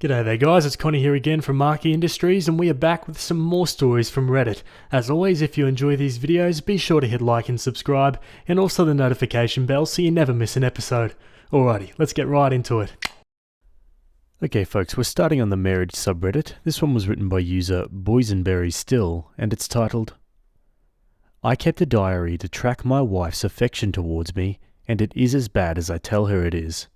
G'day there guys, it's Connie here again from Marky Industries, and we are back with some more stories from Reddit. As always, if you enjoy these videos, be sure to hit like and subscribe, and also the notification bell so you never miss an episode. Alrighty, let's get right into it. Okay folks, we're starting on the marriage subreddit. This one was written by user Boysenberry Still, and it's titled, I kept a diary to track my wife's affection towards me, and it is as bad as I tell her it is.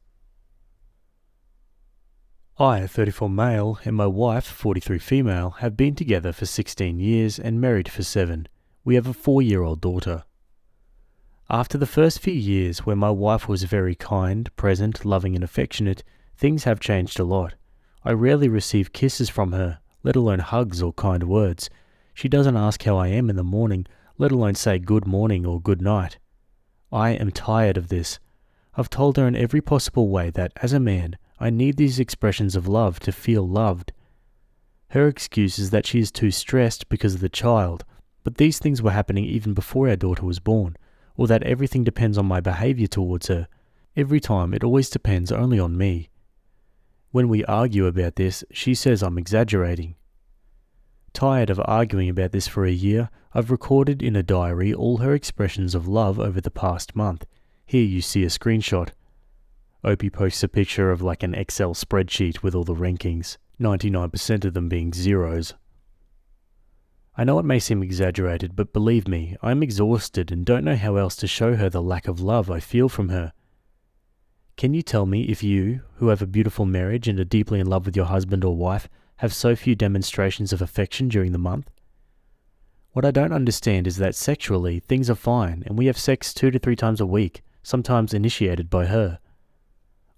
I, a 34 male, and my wife, 43 female, have been together for 16 years and married for 7. We have a 4-year-old daughter. After the first few years, where my wife was very kind, present, loving and affectionate, things have changed a lot. I rarely receive kisses from her, let alone hugs or kind words. She doesn't ask how I am in the morning, let alone say good morning or good night. I am tired of this. I've told her in every possible way that, as a man, I need these expressions of love to feel loved. Her excuse is that she is too stressed because of the child, but these things were happening even before our daughter was born, or that everything depends on my behavior towards her. Every time it always depends only on me. When we argue about this, she says I'm exaggerating. Tired of arguing about this for a year, I've recorded in a diary all her expressions of love over the past month. Here you see a screenshot. Opie posts a picture of like an Excel spreadsheet with all the rankings, 99% of them being zeros. I know it may seem exaggerated, but believe me, I'm exhausted and don't know how else to show her the lack of love I feel from her. Can you tell me if you, who have a beautiful marriage and are deeply in love with your husband or wife, have so few demonstrations of affection during the month? What I don't understand is that sexually, things are fine and we have sex 2 to 3 times a week, sometimes initiated by her.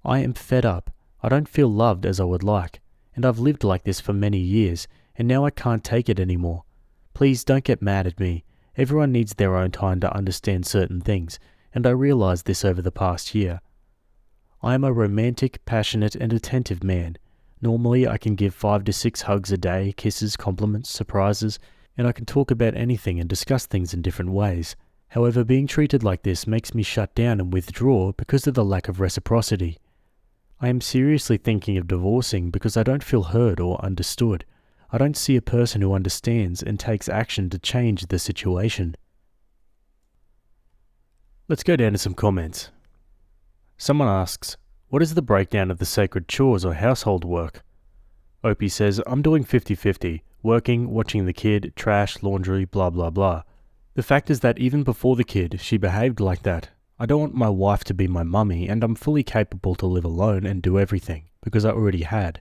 I am fed up. I don't feel loved as I would like, and I've lived like this for many years, and now I can't take it anymore. Please don't get mad at me. Everyone needs their own time to understand certain things, and I realized this over the past year. I am a romantic, passionate, and attentive man. Normally I can give 5 to 6 hugs a day, kisses, compliments, surprises, and I can talk about anything and discuss things in different ways. However, being treated like this makes me shut down and withdraw because of the lack of reciprocity. I am seriously thinking of divorcing because I don't feel heard or understood. I don't see a person who understands and takes action to change the situation. Let's go down to some comments. Someone asks, what is the breakdown of the sacred chores or household work? Opie says, I'm doing 50-50, working, watching the kid, trash, laundry, blah blah blah. The fact is that even before the kid, she behaved like that. I don't want my wife to be my mummy, and I'm fully capable to live alone and do everything, because I already had.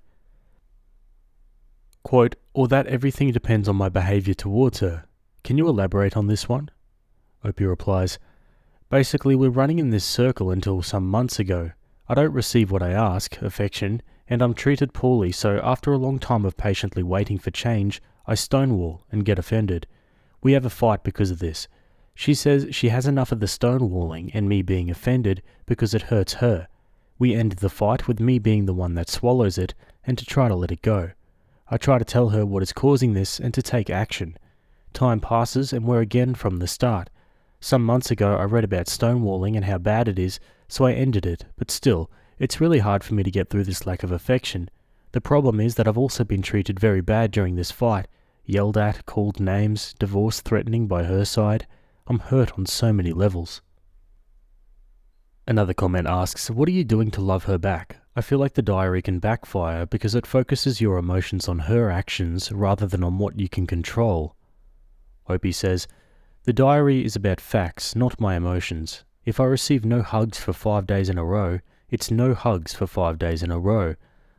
Quote, or that everything depends on my behavior towards her. Can you elaborate on this one? Opie replies, basically we're running in this circle until some months ago. I don't receive what I ask, affection, and I'm treated poorly, so after a long time of patiently waiting for change, I stonewall and get offended. We have a fight because of this. She says she has enough of the stonewalling and me being offended because it hurts her. We end the fight with me being the one that swallows it and to try to let it go. I try to tell her what is causing this and to take action. Time passes and we're again from the start. Some months ago I read about stonewalling and how bad it is, so I ended it, but still, it's really hard for me to get through this lack of affection. The problem is that I've also been treated very bad during this fight, yelled at, called names, divorce threatening by her side. I'm hurt on so many levels. Another comment asks, what are you doing to love her back? I feel like the diary can backfire because it focuses your emotions on her actions rather than on what you can control. Opie says, the diary is about facts, not my emotions. If I receive no hugs for 5 days in a row, it's no hugs for 5 days in a row.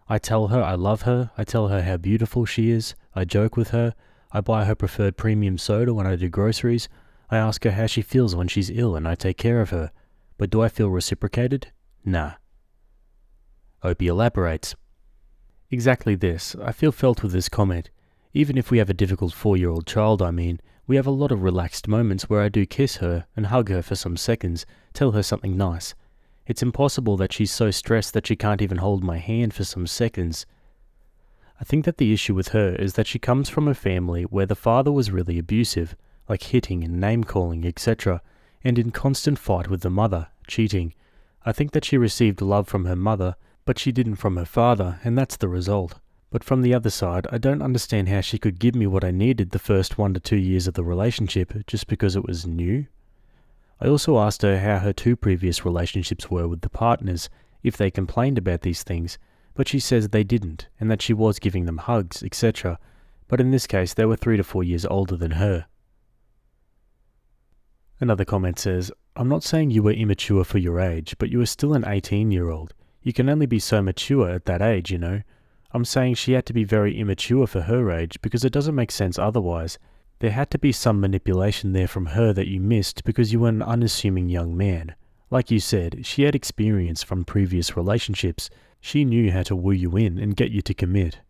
I tell her I love her, I tell her how beautiful she is, I joke with her, I buy her preferred premium soda when I do groceries, I ask her how she feels when she's ill and I take care of her. But do I feel reciprocated? Nah. Opie elaborates. Exactly this. I feel felt with this comment. Even if we have a difficult 4-year-old child, we have a lot of relaxed moments where I do kiss her and hug her for some seconds, tell her something nice. It's impossible that she's so stressed that she can't even hold my hand for some seconds. I think that the issue with her is that she comes from a family where the father was really abusive, like hitting and name-calling, etc., and in constant fight with the mother, cheating. I think that she received love from her mother, But she didn't from her father, and that's the result. But from the other side, I don't understand how she could give me what I needed the first 1 to 2 years of the relationship just because it was new. I also asked her how her 2 previous relationships were with the partners, if they complained about these things, but she says they didn't, and that she was giving them hugs, etc. But in this case, they were 3 to 4 years older than her. Another comment says, I'm not saying you were immature for your age, but you were still an 18-year-old. You can only be so mature at that age, you know. I'm saying she had to be very immature for her age because it doesn't make sense otherwise. There had to be some manipulation there from her that you missed because you were an unassuming young man. Like you said, she had experience from previous relationships. She knew how to woo you in and get you to commit.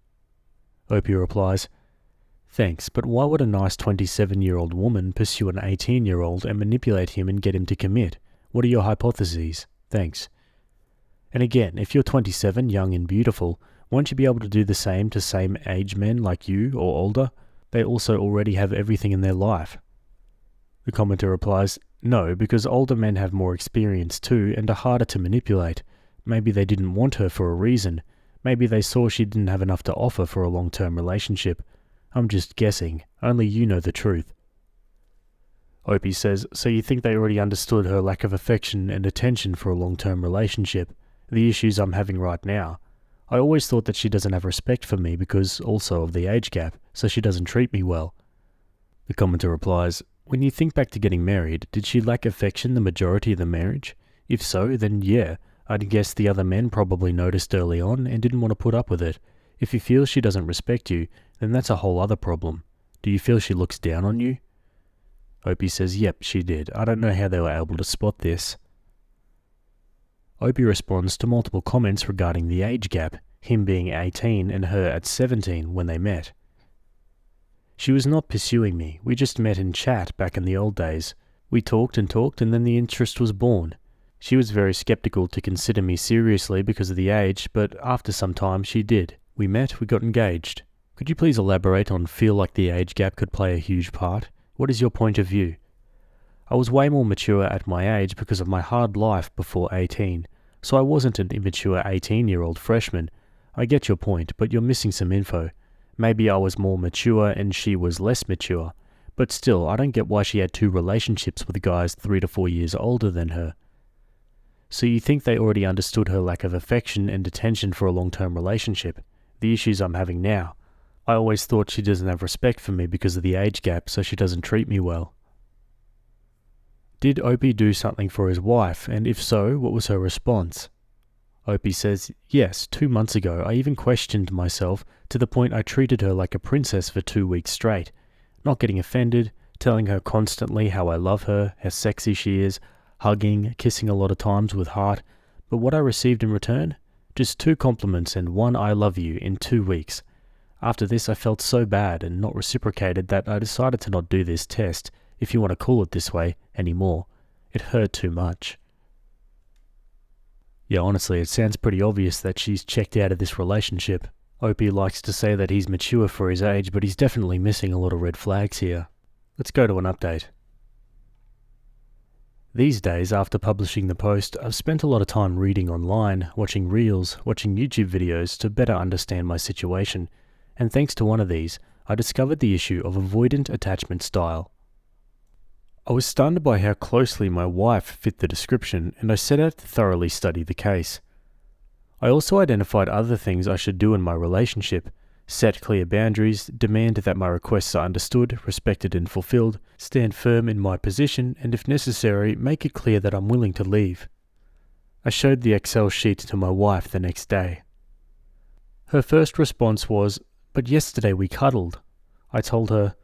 Opie replies, Thanks, but why would a nice 27-year-old woman pursue an 18-year-old and manipulate him and get him to commit? What are your hypotheses? Thanks. And again, if you're 27, young and beautiful, won't you be able to do the same to same-age men like you or older? They also already have everything in their life. The commenter replies, No, because older men have more experience too and are harder to manipulate. Maybe they didn't want her for a reason. Maybe they saw she didn't have enough to offer for a long-term relationship. I'm just guessing. Only you know the truth. Opie says, So you think they already understood her lack of affection and attention for a long-term relationship? The issues I'm having right now. I always thought that she doesn't have respect for me because also of the age gap, so she doesn't treat me well. The commenter replies, When you think back to getting married, did she lack affection the majority of the marriage? If so, then yeah, I'd guess the other men probably noticed early on and didn't want to put up with it. If you feel she doesn't respect you, then that's a whole other problem. Do you feel she looks down on you? Opie says, Yep, she did. I don't know how they were able to spot this. Opie responds to multiple comments regarding the age gap, him being 18 and her at 17 when they met. She was not pursuing me, we just met in chat back in the old days. We talked and then the interest was born. She was very skeptical to consider me seriously because of the age, but after some time she did. We met, we got engaged. Could you please elaborate on feel like the age gap could play a huge part? What is your point of view? I was way more mature at my age because of my hard life before 18, so I wasn't an immature 18-year-old freshman. I get your point, but you're missing some info. Maybe I was more mature and she was less mature, but still, I don't get why she had 2 relationships with guys 3 to 4 years older than her. So you think they already understood her lack of affection and attention for a long-term relationship? The issues I'm having now. I always thought she doesn't have respect for me because of the age gap, so she doesn't treat me well. Did Opie do something for his wife, and if so, what was her response? Opie says, Yes, 2 months ago I even questioned myself to the point I treated her like a princess for 2 weeks straight, not getting offended, telling her constantly how I love her, how sexy she is, hugging, kissing a lot of times with heart, but what I received in return? Just 2 compliments and 1 I love you in 2 weeks. After this I felt so bad and not reciprocated that I decided to not do this test, if you want to call it this way, anymore. It hurt too much. Yeah, honestly, it sounds pretty obvious that she's checked out of this relationship. Opie likes to say that he's mature for his age, but he's definitely missing a lot of red flags here. Let's go to an update. These days, after publishing the post, I've spent a lot of time reading online, watching reels, watching YouTube videos to better understand my situation, and thanks to one of these, I discovered the issue of avoidant attachment style. I was stunned by how closely my wife fit the description, and I set out to thoroughly study the case. I also identified other things I should do in my relationship: set clear boundaries, demand that my requests are understood, respected and fulfilled, stand firm in my position, and if necessary, make it clear that I'm willing to leave. I showed the Excel sheet to my wife the next day. Her first response was, "But yesterday we cuddled." I told her,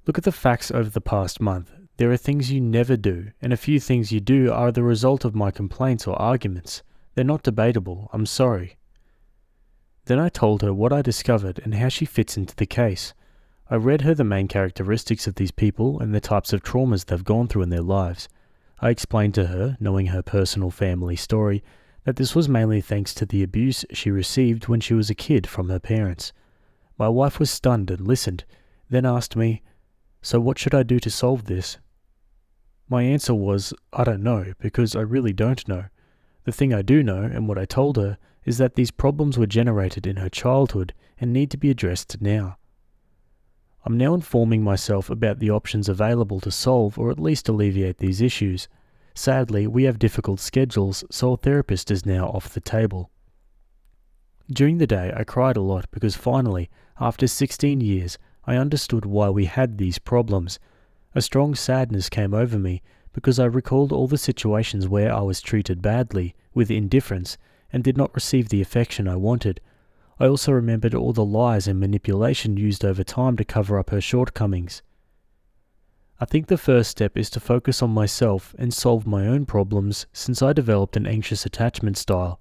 "Look at the facts over the past month. There are things you never do, and a few things you do are the result of my complaints or arguments. They're not debatable, I'm sorry." Then I told her what I discovered and how she fits into the case. I read her the main characteristics of these people and the types of traumas they've gone through in their lives. I explained to her, knowing her personal family story, that this was mainly thanks to the abuse she received when she was a kid from her parents. My wife was stunned and listened, then asked me, "So what should I do to solve this?" My answer was, I don't know, because I really don't know. The thing I do know, and what I told her, is that these problems were generated in her childhood and need to be addressed now. I'm now informing myself about the options available to solve or at least alleviate these issues. Sadly, we have difficult schedules, so a therapist is now off the table. During the day, I cried a lot because finally, after 16 years, I understood why we had these problems. A strong sadness came over me because I recalled all the situations where I was treated badly, with indifference, and did not receive the affection I wanted. I also remembered all the lies and manipulation used over time to cover up her shortcomings. I think the first step is to focus on myself and solve my own problems since I developed an anxious attachment style.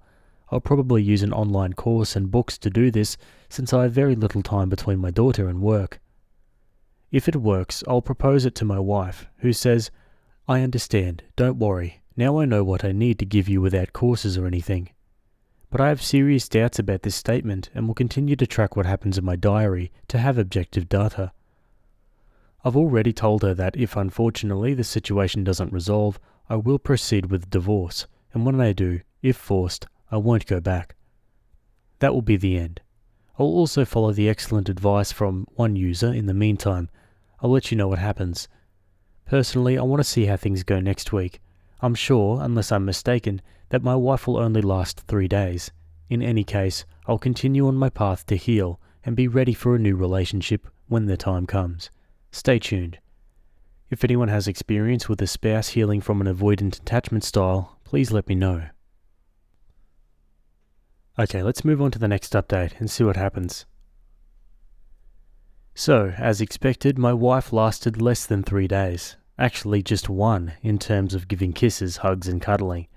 I'll probably use an online course and books to do this since I have very little time between my daughter and work. If it works, I'll propose it to my wife, who says, "I understand, don't worry, now I know what I need to give you without courses or anything." But I have serious doubts about this statement and will continue to track what happens in my diary to have objective data. I've already told her that if unfortunately the situation doesn't resolve, I will proceed with divorce, and when I do, if forced, I won't go back. That will be the end. I'll also follow the excellent advice from one user in the meantime. I'll let you know what happens. Personally, I want to see how things go next week. I'm sure, unless I'm mistaken, that my wife will only last 3 days. In any case, I'll continue on my path to heal and be ready for a new relationship when the time comes. Stay tuned. If anyone has experience with a spouse healing from an avoidant attachment style, please let me know. Okay, let's move on to the next update and see what happens. So, as expected, my wife lasted less than 3 days. Actually, just 1 in terms of giving kisses, hugs and cuddling.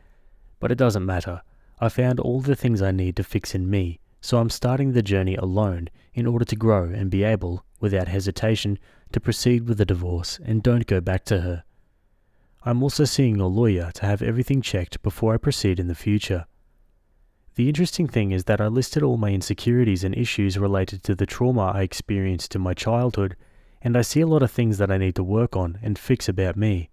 But it doesn't matter. I found all the things I need to fix in me, so I'm starting the journey alone in order to grow and be able, without hesitation, to proceed with the divorce and don't go back to her. I'm also seeing a lawyer to have everything checked before I proceed in the future. The interesting thing is that I listed all my insecurities and issues related to the trauma I experienced in my childhood, and I see a lot of things that I need to work on and fix about me.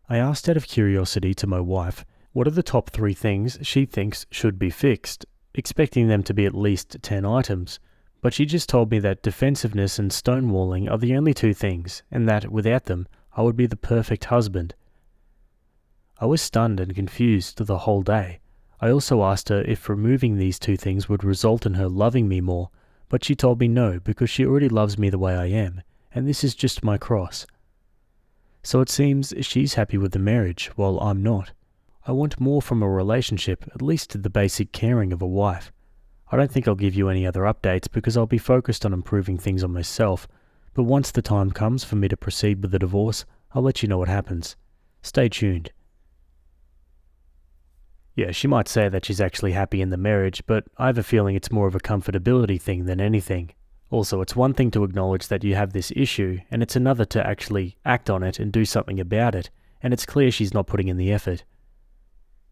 I asked out of curiosity to my wife, what are the top 3 things she thinks should be fixed, expecting them to be at least 10 items, but she just told me that defensiveness and stonewalling are the only 2 things, and that, without them, I would be the perfect husband. I was stunned and confused the whole day. I also asked her if removing these 2 things would result in her loving me more, but she told me no because she already loves me the way I am, and this is just my cross. So it seems she's happy with the marriage, while I'm not. I want more from a relationship, at least the basic caring of a wife. I don't think I'll give you any other updates because I'll be focused on improving things on myself, but once the time comes for me to proceed with the divorce, I'll let you know what happens. Stay tuned. Yeah, she might say that she's actually happy in the marriage, but I have a feeling it's more of a comfortability thing than anything. Also, it's one thing to acknowledge that you have this issue, and it's another to actually act on it and do something about it, and it's clear she's not putting in the effort.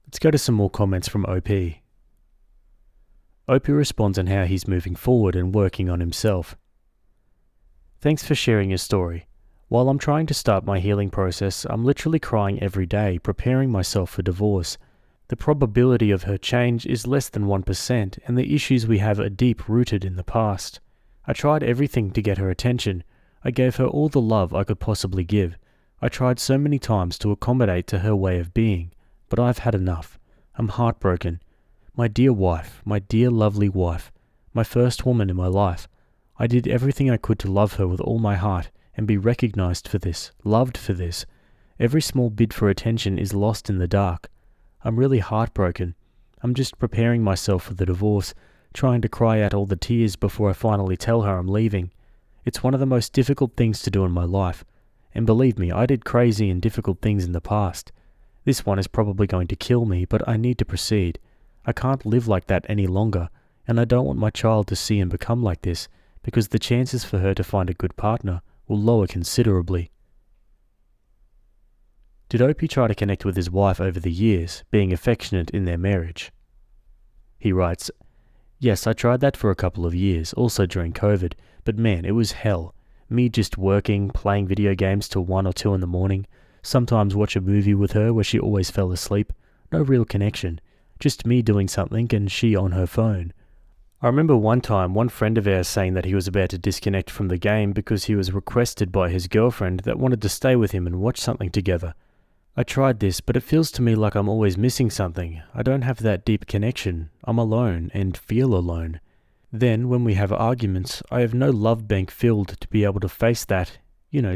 Let's go to some more comments from OP. OP responds on how he's moving forward and working on himself. Thanks for sharing your story. While I'm trying to start my healing process, I'm literally crying every day, preparing myself for divorce. The probability of her change is less than 1%, and the issues we have are deep-rooted in the past. I tried everything to get her attention. I gave her all the love I could possibly give. I tried so many times to accommodate to her way of being, but I've had enough. I'm heartbroken. My dear wife, my dear lovely wife, my first woman in my life. I did everything I could to love her with all my heart and be recognized for this, loved for this. Every small bid for attention is lost in the dark. I'm really heartbroken. I'm just preparing myself for the divorce, trying to cry out all the tears before I finally tell her I'm leaving. It's one of the most difficult things to do in my life. And believe me, I did crazy and difficult things in the past. This one is probably going to kill me, but I need to proceed. I can't live like that any longer, and I don't want my child to see and become like this, because the chances for her to find a good partner will lower considerably. Did Opie try to connect with his wife over the years, being affectionate in their marriage? He writes, "Yes, I tried that for a couple of years, also during COVID, but man, it was hell. Me just working, playing video games till 1 or 2 in the morning, sometimes watch a movie with her where she always fell asleep. No real connection. just me doing something and she on her phone. I remember one time one friend of ours saying that he was about to disconnect from the game because he was requested by his girlfriend that wanted to stay with him and watch something together. I tried this, but it feels to me like I'm always missing something. I don't have that deep connection. I'm alone and feel alone. Then, when we have arguments, I have no love bank filled to be able to face that,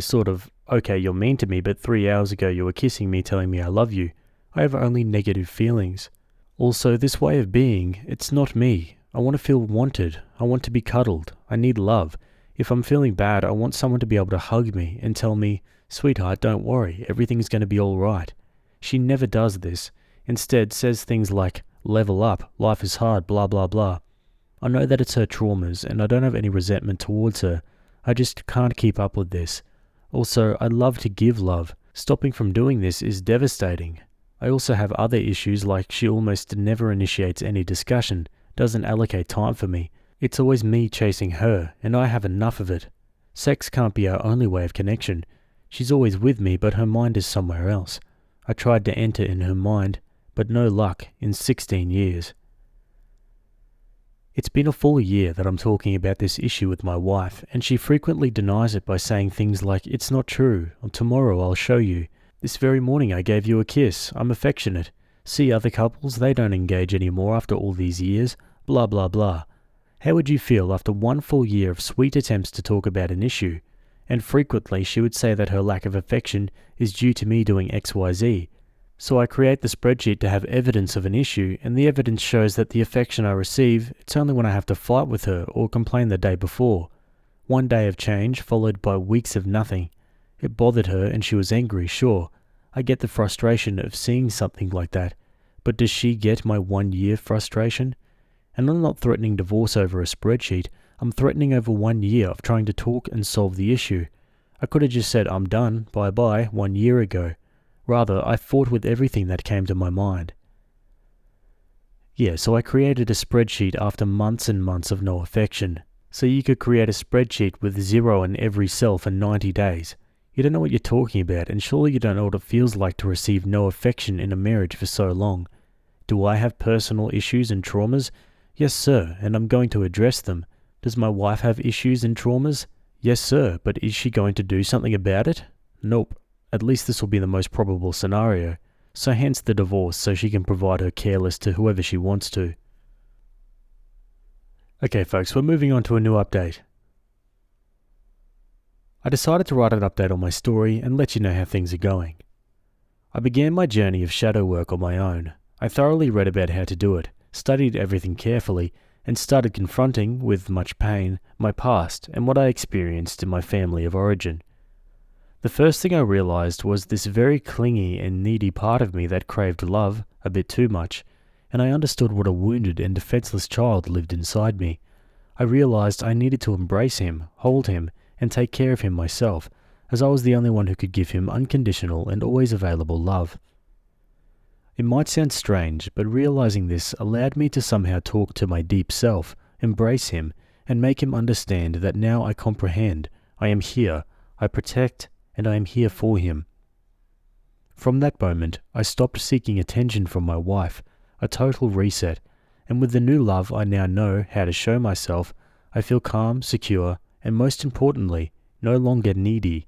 sort of, okay, you're mean to me, but 3 hours ago you were kissing me telling me I love you. I have only negative feelings. Also, this way of being, it's not me. I want to feel wanted. I want to be cuddled. I need love. If I'm feeling bad, I want someone to be able to hug me and tell me, "Sweetheart, don't worry, everything's going to be all right." She never does this. Instead, says things like, "Level up, life is hard, blah blah blah." I know that it's her traumas, and I don't have any resentment towards her. I just can't keep up with this. Also, I love to give love. Stopping from doing this is devastating. I also have other issues, like she almost never initiates any discussion, doesn't allocate time for me. It's always me chasing her, and I have enough of it. Sex can't be our only way of connection. She's always with me, but her mind is somewhere else. I tried to enter in her mind, but no luck in 16 years. It's been a full year that I'm talking about this issue with my wife, and she frequently denies it by saying things like, "It's not true," or "Tomorrow I'll show you." "This very morning I gave you a kiss. I'm affectionate. See other couples, they don't engage anymore after all these years. Blah blah blah." How would you feel after one full year of sweet attempts to talk about an issue? And frequently she would say that her lack of affection is due to me doing XYZ. So I create the spreadsheet to have evidence of an issue, and the evidence shows that the affection I receive, it's only when I have to fight with her or complain the day before. One day of change followed by weeks of nothing. It bothered her and she was angry, sure. I get the frustration of seeing something like that. But does she get my 1 year frustration? And I'm not threatening divorce over a spreadsheet. I'm threatening over 1 year of trying to talk and solve the issue. I could have just said I'm done, bye-bye, 1 year ago. Rather, I fought with everything that came to my mind. Yeah, so I created a spreadsheet after months and months of no affection. So you could create a spreadsheet with 0 in every cell for 90 days. You don't know what you're talking about, and surely you don't know what it feels like to receive no affection in a marriage for so long. Do I have personal issues and traumas? Yes, sir, and I'm going to address them. Does my wife have issues and traumas? Yes, sir, but is she going to do something about it? Nope. At least this will be the most probable scenario. So hence the divorce, so she can provide her care list to whoever she wants to. Okay folks, we're moving on to a new update. I decided to write an update on my story and let you know how things are going. I began my journey of shadow work on my own. I thoroughly read about how to do it, studied everything carefully, and started confronting, with much pain, my past and what I experienced in my family of origin. The first thing I realized was this very clingy and needy part of me that craved love a bit too much, and I understood what a wounded and defenseless child lived inside me. I realized I needed to embrace him, hold him, and take care of him myself, as I was the only one who could give him unconditional and always available love. It might sound strange, but realizing this allowed me to somehow talk to my deep self, embrace him, and make him understand that now I comprehend, I am here, I protect, and I am here for him. From that moment, I stopped seeking attention from my wife, a total reset, and with the new love I now know how to show myself, I feel calm, secure, and most importantly, no longer needy.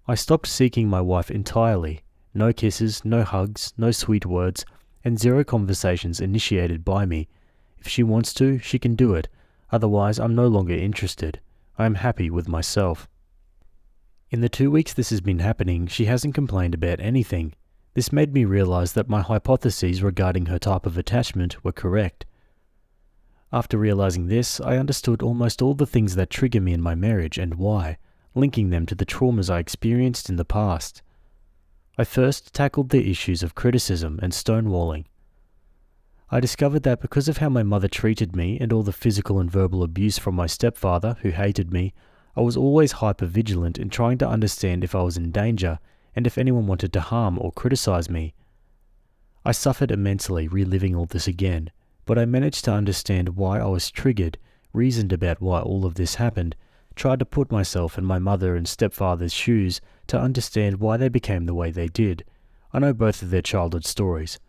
I stopped seeking my wife entirely. No kisses, no hugs, no sweet words, and 0 conversations initiated by me. If she wants to, she can do it. Otherwise, I'm no longer interested. I am happy with myself. In the 2 weeks this has been happening, she hasn't complained about anything. This made me realize that my hypotheses regarding her type of attachment were correct. After realizing this, I understood almost all the things that trigger me in my marriage and why, linking them to the traumas I experienced in the past. I first tackled the issues of criticism and stonewalling. I discovered that because of how my mother treated me and all the physical and verbal abuse from my stepfather, who hated me, I was always hyper-vigilant in trying to understand if I was in danger and if anyone wanted to harm or criticize me. I suffered immensely reliving all this again, but I managed to understand why I was triggered, reasoned about why all of this happened, tried to put myself in my mother and stepfather's shoes to understand why they became the way they did. I know both of their childhood stories.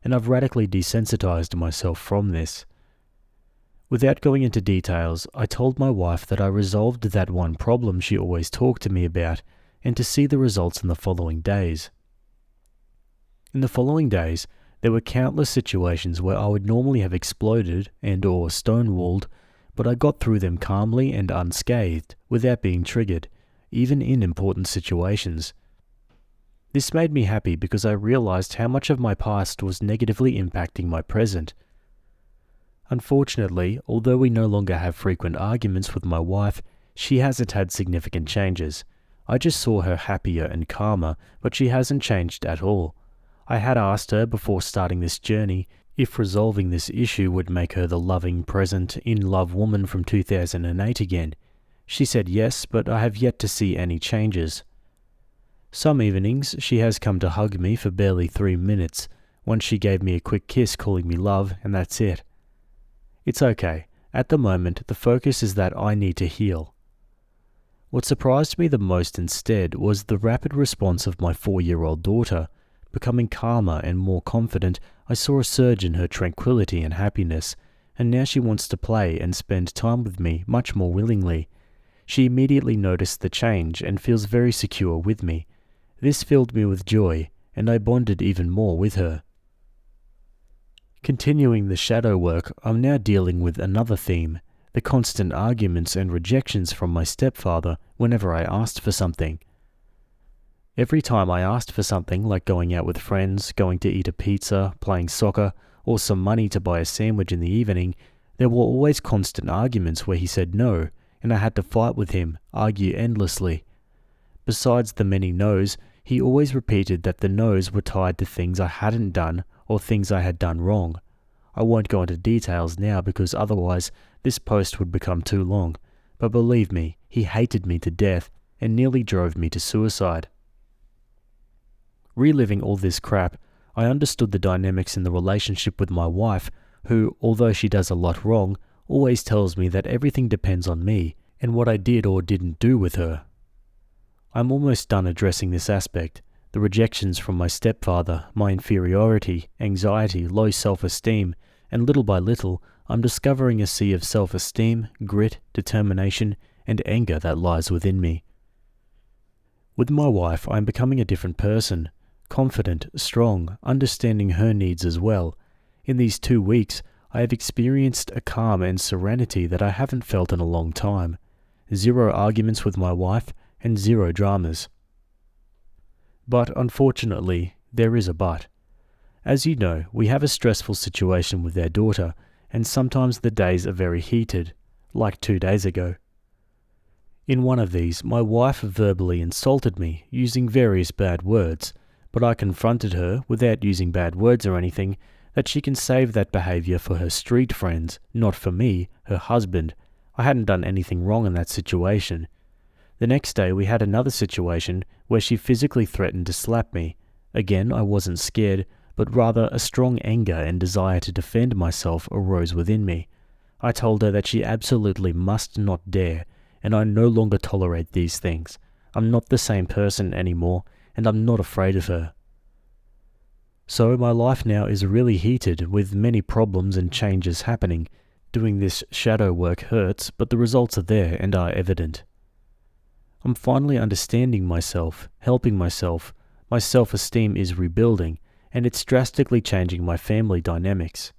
and I've radically desensitized myself from this. Without going into details, I told my wife that I resolved that one problem she always talked to me about, and to see the results in the following days. In the following days, there were countless situations where I would normally have exploded and or stonewalled, but I got through them calmly and unscathed, without being triggered, even in important situations. This made me happy because I realized how much of my past was negatively impacting my present. Unfortunately, although we no longer have frequent arguments with my wife, she hasn't had significant changes. I just saw her happier and calmer, but she hasn't changed at all. I had asked her before starting this journey if resolving this issue would make her the loving, present, in-love woman from 2008 again. She said yes, but I have yet to see any changes. Some evenings, she has come to hug me for barely 3 minutes. Once she gave me a quick kiss calling me love, and that's it. It's okay. At the moment, the focus is that I need to heal. What surprised me the most instead was the rapid response of my 4-year-old daughter. Becoming calmer and more confident, I saw a surge in her tranquility and happiness, and now she wants to play and spend time with me much more willingly. She immediately noticed the change and feels very secure with me. This filled me with joy, and I bonded even more with her. Continuing the shadow work, I'm now dealing with another theme, the constant arguments and rejections from my stepfather whenever I asked for something. Every time I asked for something like going out with friends, going to eat a pizza, playing soccer, or some money to buy a sandwich in the evening, there were always constant arguments where he said no, and I had to fight with him, argue endlessly. Besides the many no's, he always repeated that the no's were tied to things I hadn't done or things I had done wrong. I won't go into details now because otherwise this post would become too long, but believe me, he hated me to death and nearly drove me to suicide. Reliving all this crap, I understood the dynamics in the relationship with my wife, who, although she does a lot wrong, always tells me that everything depends on me and what I did or didn't do with her. I'm almost done addressing this aspect, the rejections from my stepfather, my inferiority, anxiety, low self-esteem, and little by little, I'm discovering a sea of self-esteem, grit, determination, and anger that lies within me. With my wife, I'm becoming a different person, confident, strong, understanding her needs as well. In these 2 weeks, I have experienced a calm and serenity that I haven't felt in a long time. 0 arguments with my wife, and 0 dramas. But unfortunately, there is a but. As you know, we have a stressful situation with our daughter, and sometimes the days are very heated, like 2 days ago. In one of these, my wife verbally insulted me, using various bad words, but I confronted her, without using bad words or anything, that she can save that behaviour for her street friends, not for me, her husband. I hadn't done anything wrong in that situation. The next day we had another situation where she physically threatened to slap me. Again, I wasn't scared, but rather a strong anger and desire to defend myself arose within me. I told her that she absolutely must not dare, and I no longer tolerate these things. I'm not the same person anymore, and I'm not afraid of her. So my life now is really heated, with many problems and changes happening. Doing this shadow work hurts, but the results are there and are evident. I'm finally understanding myself, helping myself. My self-esteem is rebuilding, and it's drastically changing my family dynamics.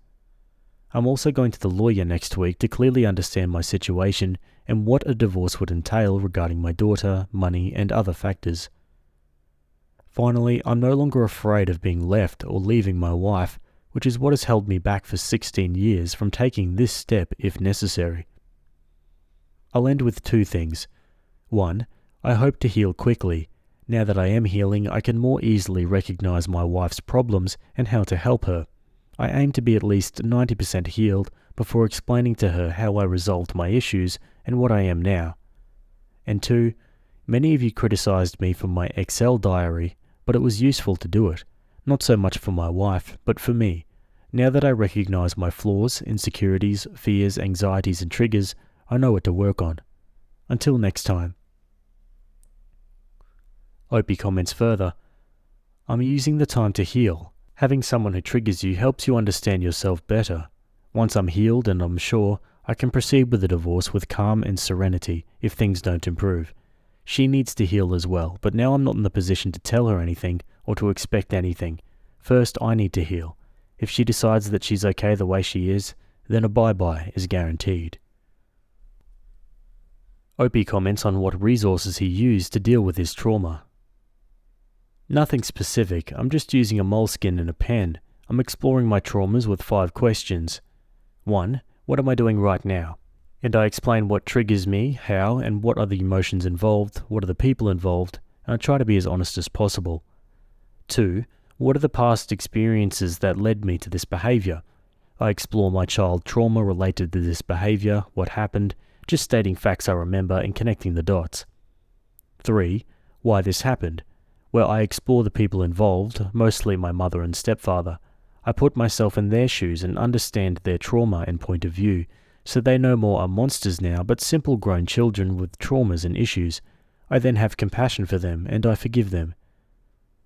I'm also going to the lawyer next week to clearly understand my situation and what a divorce would entail regarding my daughter, money, and other factors. Finally, I'm no longer afraid of being left or leaving my wife, which is what has held me back for 16 years from taking this step if necessary. I'll end with 2 things. 1. I hope to heal quickly. Now that I am healing, I can more easily recognize my wife's problems and how to help her. I aim to be at least 90% healed before explaining to her how I resolved my issues and what I am now. And 2, many of you criticized me for my Excel diary, but it was useful to do it. Not so much for my wife, but for me. Now that I recognize my flaws, insecurities, fears, anxieties, and triggers, I know what to work on. Until next time. Opie comments further, I'm using the time to heal. Having someone who triggers you helps you understand yourself better. Once I'm healed and I'm sure, I can proceed with the divorce with calm and serenity if things don't improve. She needs to heal as well, but now I'm not in the position to tell her anything or to expect anything. First, I need to heal. If she decides that she's okay the way she is, then a bye-bye is guaranteed. Opie comments on what resources he used to deal with his trauma. Nothing specific, I'm just using a moleskin and a pen. I'm exploring my traumas with 5 questions. 1. What am I doing right now? And I explain what triggers me, how, and what are the emotions involved, what are the people involved, and I try to be as honest as possible. 2. What are the past experiences that led me to this behavior? I explore my child trauma related to this behavior, what happened, just stating facts I remember and connecting the dots. 3. Why this happened, where I explore the people involved, mostly my mother and stepfather. I put myself in their shoes and understand their trauma and point of view, so they no more are monsters now but simple grown children with traumas and issues. I then have compassion for them and I forgive them.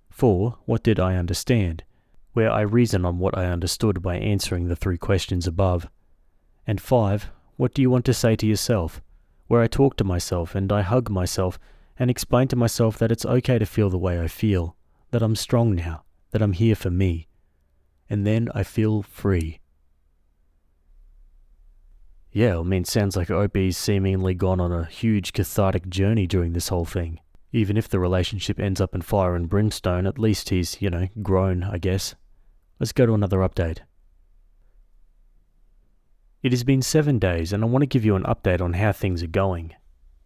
4. What did I understand? Where I reason on what I understood by answering the 3 questions above. And 5. What do you want to say to yourself? Where I talk to myself and I hug myself and explain to myself that it's okay to feel the way I feel, that I'm strong now, that I'm here for me. And then I feel free. Yeah, sounds like Opie's seemingly gone on a huge cathartic journey during this whole thing. Even if the relationship ends up in fire and brimstone, at least he's, grown, I guess. Let's go to another update. It has been 7 days and I want to give you an update on how things are going.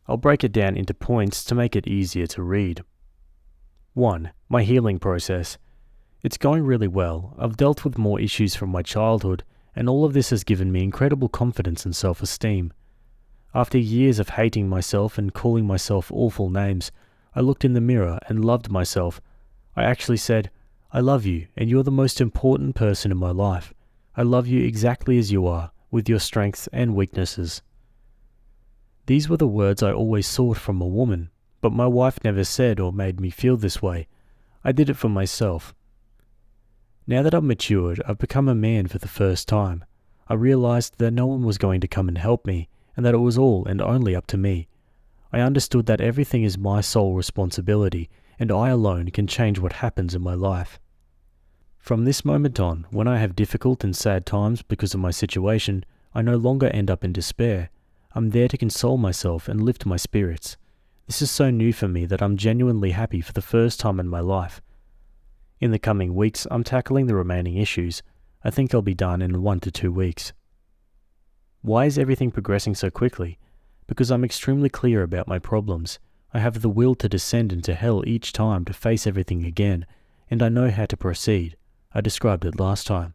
I'll break it down into points to make it easier to read. 1. My healing process. It's going really well. I've dealt with more issues from my childhood, and all of this has given me incredible confidence and self-esteem. After years of hating myself and calling myself awful names, I looked in the mirror and loved myself. I actually said, "I love you, and you're the most important person in my life. I love you exactly as you are, with your strengths and weaknesses." These were the words I always sought from a woman, but my wife never said or made me feel this way. I did it for myself. Now that I've matured, I've become a man for the first time. I realized that no one was going to come and help me, and that it was all and only up to me. I understood that everything is my sole responsibility, and I alone can change what happens in my life. From this moment on, when I have difficult and sad times because of my situation, I no longer end up in despair. I'm there to console myself and lift my spirits. This is so new for me that I'm genuinely happy for the first time in my life. In the coming weeks, I'm tackling the remaining issues. I think I'll be done in 1 to 2 weeks. Why is everything progressing so quickly? Because I'm extremely clear about my problems. I have the will to descend into hell each time to face everything again, and I know how to proceed. I described it last time.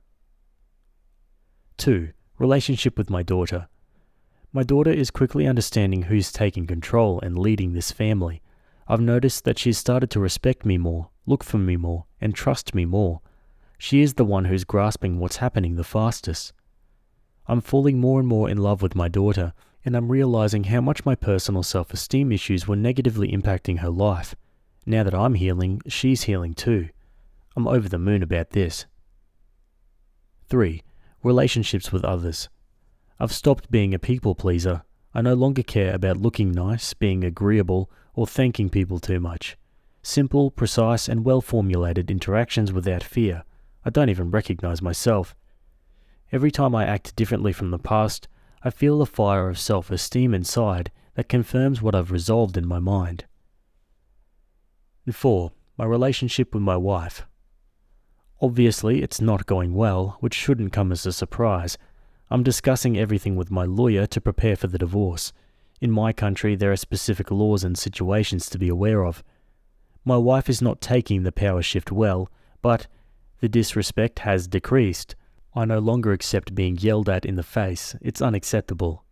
2. Relationship with my daughter. My daughter is quickly understanding who's taking control and leading this family. I've noticed that she's started to respect me more, look for me more, and trust me more. She is the one who's grasping what's happening the fastest. I'm falling more and more in love with my daughter, and I'm realizing how much my personal self-esteem issues were negatively impacting her life. Now that I'm healing, she's healing too. I'm over the moon about this. 3. Relationships with others. I've stopped being a people pleaser. I no longer care about looking nice, being agreeable, or thanking people too much. Simple, precise, and well-formulated interactions without fear. I don't even recognize myself. Every time I act differently from the past, I feel a fire of self-esteem inside that confirms what I've resolved in my mind. And 4. My relationship with my wife. Obviously, it's not going well, which shouldn't come as a surprise. I'm discussing everything with my lawyer to prepare for the divorce. In my country, there are specific laws and situations to be aware of. My wife is not taking the power shift well, but the disrespect has decreased. I no longer accept being yelled at in the face. It's unacceptable.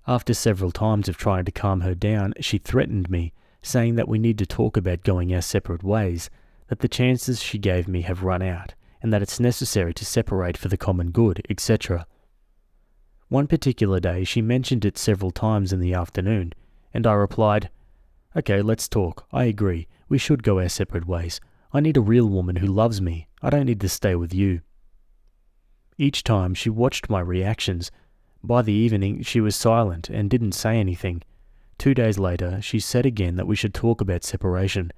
After several times of trying to calm her down, she threatened me, saying that we need to talk about going our separate ways, that the chances she gave me have run out, and that it's necessary to separate for the common good, etc. One particular day she mentioned it several times in the afternoon, and I replied, "Okay, let's talk. I agree. We should go our separate ways. I need a real woman who loves me. I don't need to stay with you." Each time she watched my reactions. By the evening, she was silent and didn't say anything. 2 days later, she said again that we should talk about separation,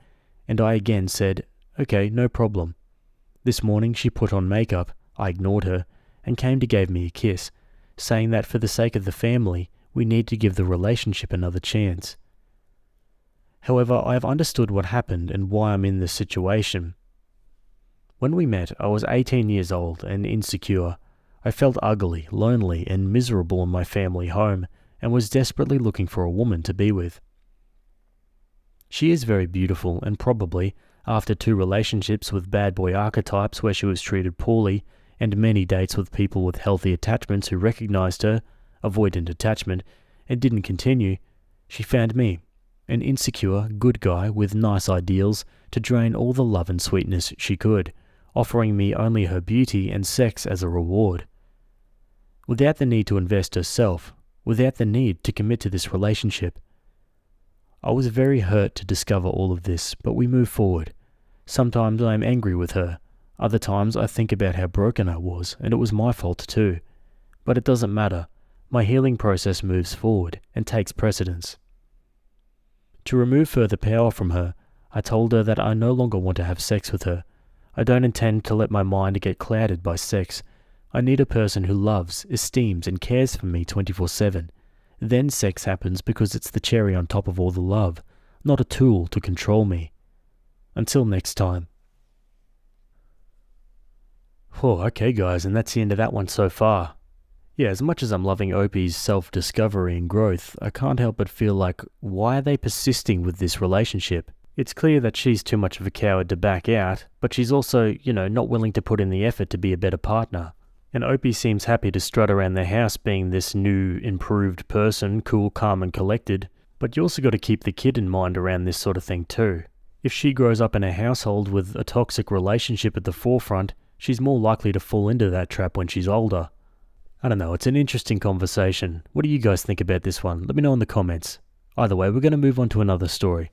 and I again said, "Okay, no problem." This morning she put on makeup, I ignored her, and came to give me a kiss, saying that for the sake of the family, we need to give the relationship another chance. However, I have understood what happened and why I'm in this situation. When we met, I was 18 years old and insecure. I felt ugly, lonely, and miserable in my family home, and was desperately looking for a woman to be with. She is very beautiful, and probably, after 2 relationships with bad boy archetypes where she was treated poorly, and many dates with people with healthy attachments who recognized her, avoidant attachment, and didn't continue, she found me, an insecure, good guy with nice ideals, to drain all the love and sweetness she could, offering me only her beauty and sex as a reward. Without the need to invest herself, without the need to commit to this relationship. I was very hurt to discover all of this, but we move forward. Sometimes I am angry with her. Other times I think about how broken I was, and it was my fault too. But it doesn't matter. My healing process moves forward and takes precedence. To remove further power from her, I told her that I no longer want to have sex with her. I don't intend to let my mind get clouded by sex. I need a person who loves, esteems, and cares for me 24/7. Then sex happens because it's the cherry on top of all the love, not a tool to control me. Until next time. Oh, okay guys, and that's the end of that one so far. Yeah, as much as I'm loving Opie's self-discovery and growth, I can't help but feel like, why are they persisting with this relationship? It's clear that she's too much of a coward to back out, but she's also, not willing to put in the effort to be a better partner. And Opie seems happy to strut around the house being this new, improved person, cool, calm and collected, but you also got to keep the kid in mind around this sort of thing too. If she grows up in a household with a toxic relationship at the forefront, she's more likely to fall into that trap when she's older. I don't know, it's an interesting conversation. What do you guys think about this one? Let me know in the comments. Either way, we're going to move on to another story.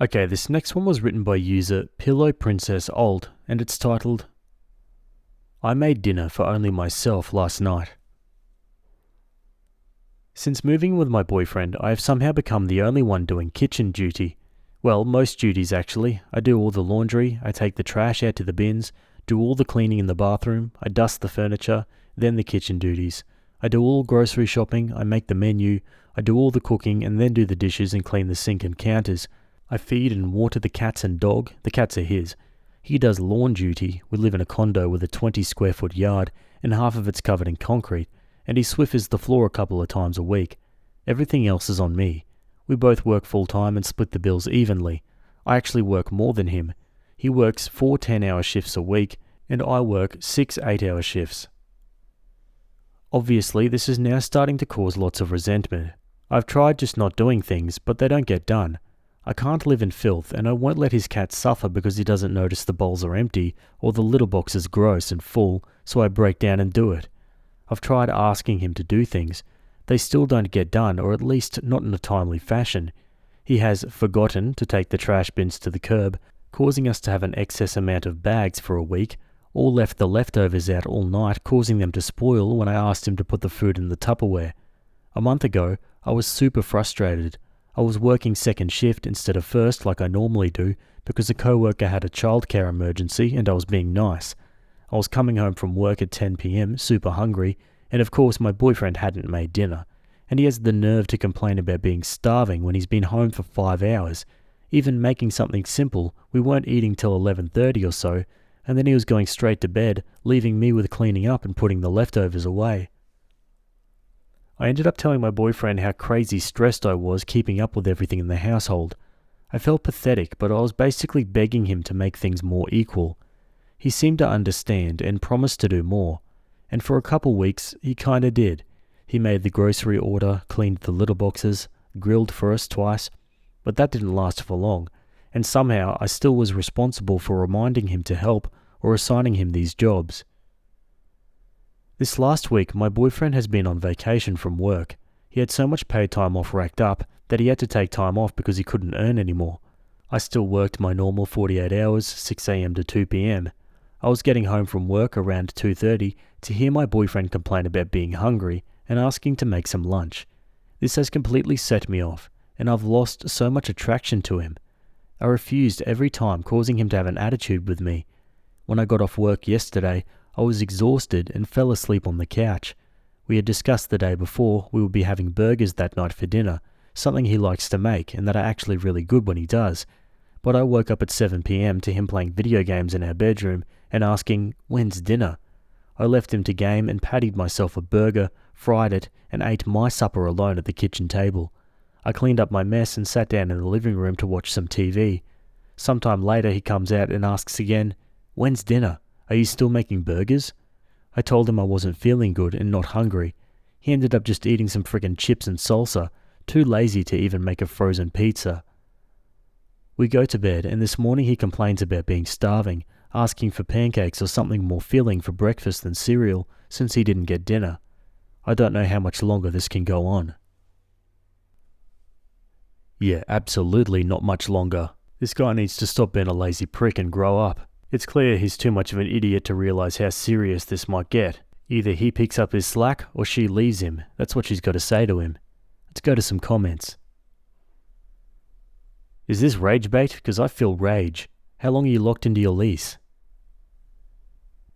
Okay, this next one was written by user Pillow Princess Alt, and it's titled, "I made dinner for only myself last night." Since moving with my boyfriend, I have somehow become the only one doing kitchen duty. Well, most duties actually. I do all the laundry, I take the trash out to the bins, do all the cleaning in the bathroom, I dust the furniture, then the kitchen duties. I do all grocery shopping, I make the menu, I do all the cooking and then do the dishes and clean the sink and counters. I feed and water the cats and dog. The cats are his. He does lawn duty. We live in a condo with a 20 square foot yard and half of it's covered in concrete, and he Swiffers the floor a couple of times a week. Everything else is on me. We both work full time and split the bills evenly. I actually work more than him. He works 4 10-hour shifts a week, and I work 6 8-hour shifts. Obviously, this is now starting to cause lots of resentment. I've tried just not doing things, but they don't get done. I can't live in filth, and I won't let his cat suffer because he doesn't notice the bowls are empty or the litter box is gross and full, so I break down and do it. I've tried asking him to do things. They still don't get done, or at least not in a timely fashion. He has forgotten to take the trash bins to the curb, causing us to have an excess amount of bags for a week, or left the leftovers out all night, causing them to spoil when I asked him to put the food in the Tupperware. A month ago, I was super frustrated. I was working second shift instead of first like I normally do because a coworker had a childcare emergency and I was being nice. I was coming home from work at 10 p.m, super hungry, and of course my boyfriend hadn't made dinner, and he has the nerve to complain about being starving when he's been home for 5 hours. Even making something simple, we weren't eating till 11:30 or so, and then he was going straight to bed, leaving me with cleaning up and putting the leftovers away. I ended up telling my boyfriend how crazy stressed I was keeping up with everything in the household. I felt pathetic, but I was basically begging him to make things more equal. He seemed to understand and promised to do more, and for a couple weeks he kinda did. He made the grocery order, cleaned the litter boxes, grilled for us twice, but that didn't last for long, and somehow I still was responsible for reminding him to help or assigning him these jobs. This last week, my boyfriend has been on vacation from work. He had so much paid time off racked up that he had to take time off because he couldn't earn anymore. I still worked my normal 48 hours, 6 a.m. to 2 p.m. I was getting home from work around 2:30 to hear my boyfriend complain about being hungry and asking to make some lunch. This has completely set me off, and I've lost so much attraction to him. I refused every time, causing him to have an attitude with me. When I got off work yesterday, I was exhausted and fell asleep on the couch. We had discussed the day before we would be having burgers that night for dinner, something he likes to make and that are actually really good when he does. But I woke up at 7 p.m. to him playing video games in our bedroom and asking, "When's dinner?" I left him to game and pattied myself a burger, fried it, and ate my supper alone at the kitchen table. I cleaned up my mess and sat down in the living room to watch some TV. Sometime later he comes out and asks again, "When's dinner? Are you still making burgers?" I told him I wasn't feeling good and not hungry. He ended up just eating some friggin' chips and salsa, too lazy to even make a frozen pizza. We go to bed, and this morning he complains about being starving, asking for pancakes or something more filling for breakfast than cereal since he didn't get dinner. I don't know how much longer this can go on. Yeah, absolutely not much longer. This guy needs to stop being a lazy prick and grow up. It's clear he's too much of an idiot to realize how serious this might get. Either he picks up his slack or she leaves him. That's what she's got to say to him. Let's go to some comments. Is this rage bait? Because I feel rage. How long are you locked into your lease?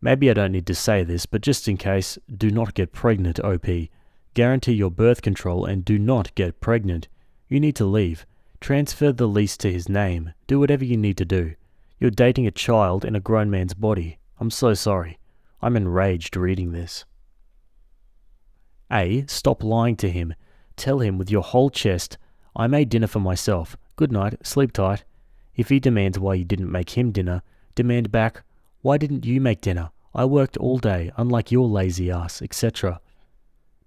Maybe I don't need to say this, but just in case, do not get pregnant, OP. Guarantee your birth control and do not get pregnant. You need to leave. Transfer the lease to his name. Do whatever you need to do. You're dating a child in a grown man's body. I'm so sorry. I'm enraged reading this. A. Stop lying to him. Tell him with your whole chest, "I made dinner for myself. Good night, sleep tight." If he demands why you didn't make him dinner, demand back, "Why didn't you make dinner? I worked all day, unlike your lazy ass," etc.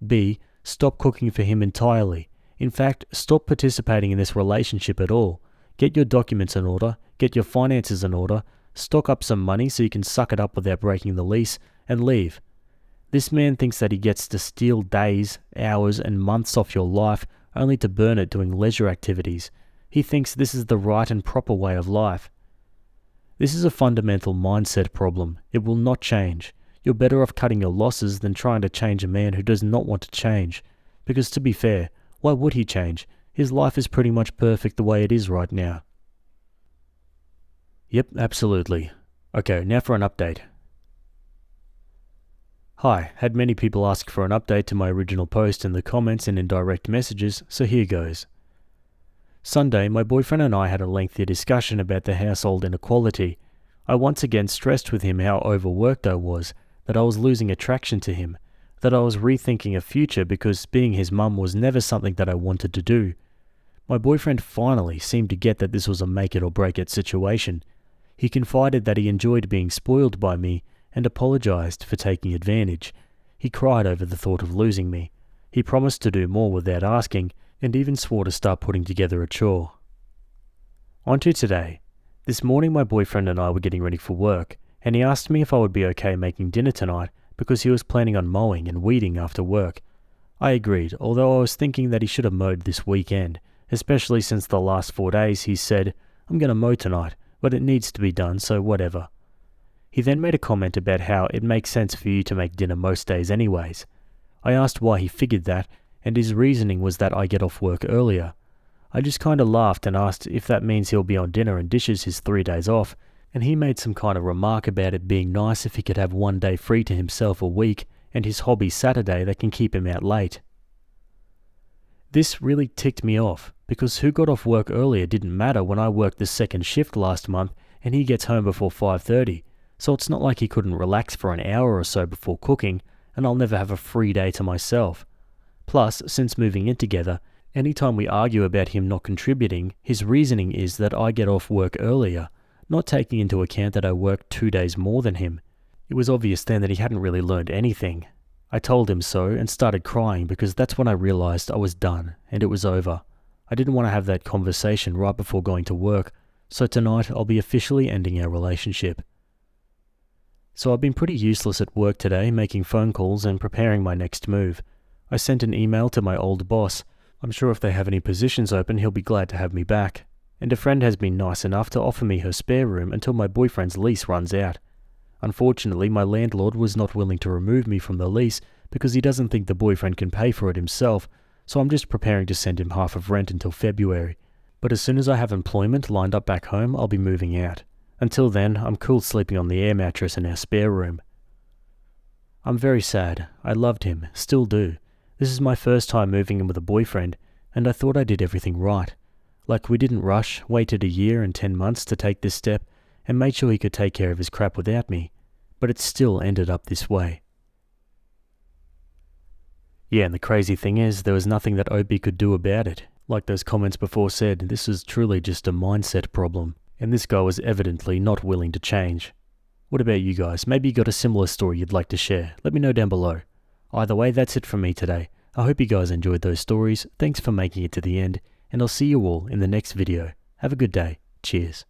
B. Stop cooking for him entirely. In fact, stop participating in this relationship at all. Get your documents in order, get your finances in order, stock up some money so you can suck it up without breaking the lease, and leave. This man thinks that he gets to steal days, hours, and months off your life only to burn it doing leisure activities. He thinks this is the right and proper way of life. This is a fundamental mindset problem. It will not change. You're better off cutting your losses than trying to change a man who does not want to change. Because to be fair, why would he change? His life is pretty much perfect the way it is right now. Yep, absolutely. Okay, now for an update. Hi, had many people ask for an update to my original post in the comments and in direct messages, so here goes. Sunday, my boyfriend and I had a lengthy discussion about the household inequality. I once again stressed with him how overworked I was, that I was losing attraction to him, that I was rethinking a future because being his mum was never something that I wanted to do. My boyfriend finally seemed to get that this was a make it or break it situation. He confided that he enjoyed being spoiled by me and apologized for taking advantage. He cried over the thought of losing me. He promised to do more without asking, and even swore to start putting together a chore. On to today. This morning my boyfriend and I were getting ready for work, and he asked me if I would be okay making dinner tonight because he was planning on mowing and weeding after work. I agreed, although I was thinking that he should have mowed this weekend, especially since the last 4 days he said, "I'm going to mow tonight, but it needs to be done, so whatever." He then made a comment about how it makes sense for you to make dinner most days anyways. I asked why he figured that, and his reasoning was that I get off work earlier. I just kinda laughed and asked if that means he'll be on dinner and dishes his 3 days off, and he made some kind of remark about it being nice if he could have 1 day free to himself a week and his hobby Saturday that can keep him out late. This really ticked me off, because who got off work earlier didn't matter when I worked the second shift last month and he gets home before 5:30, so it's not like he couldn't relax for an hour or so before cooking, and I'll never have a free day to myself. Plus, since moving in together, anytime we argue about him not contributing, his reasoning is that I get off work earlier, not taking into account that I work 2 days more than him. It was obvious then that he hadn't really learned anything. I told him so and started crying because that's when I realized I was done and it was over. I didn't want to have that conversation right before going to work, so tonight I'll be officially ending our relationship. So I've been pretty useless at work today, making phone calls and preparing my next move. I sent an email to my old boss. I'm sure if they have any positions open, he'll be glad to have me back. And a friend has been nice enough to offer me her spare room until my boyfriend's lease runs out. Unfortunately, my landlord was not willing to remove me from the lease because he doesn't think the boyfriend can pay for it himself, so I'm just preparing to send him half of rent until February. But as soon as I have employment lined up back home, I'll be moving out. Until then, I'm cool sleeping on the air mattress in our spare room. I'm very sad. I loved him, still do. This is my first time moving in with a boyfriend, and I thought I did everything right. Like, we didn't rush, waited a year and 10 months to take this step, and made sure he could take care of his crap without me. But it still ended up this way. Yeah, and the crazy thing is, there was nothing that Opie could do about it. Like those comments before said, this is truly just a mindset problem, and this guy was evidently not willing to change. What about you guys? Maybe you got a similar story you'd like to share. Let me know down below. Either way, that's it from me today. I hope you guys enjoyed those stories. Thanks for making it to the end, and I'll see you all in the next video. Have a good day. Cheers.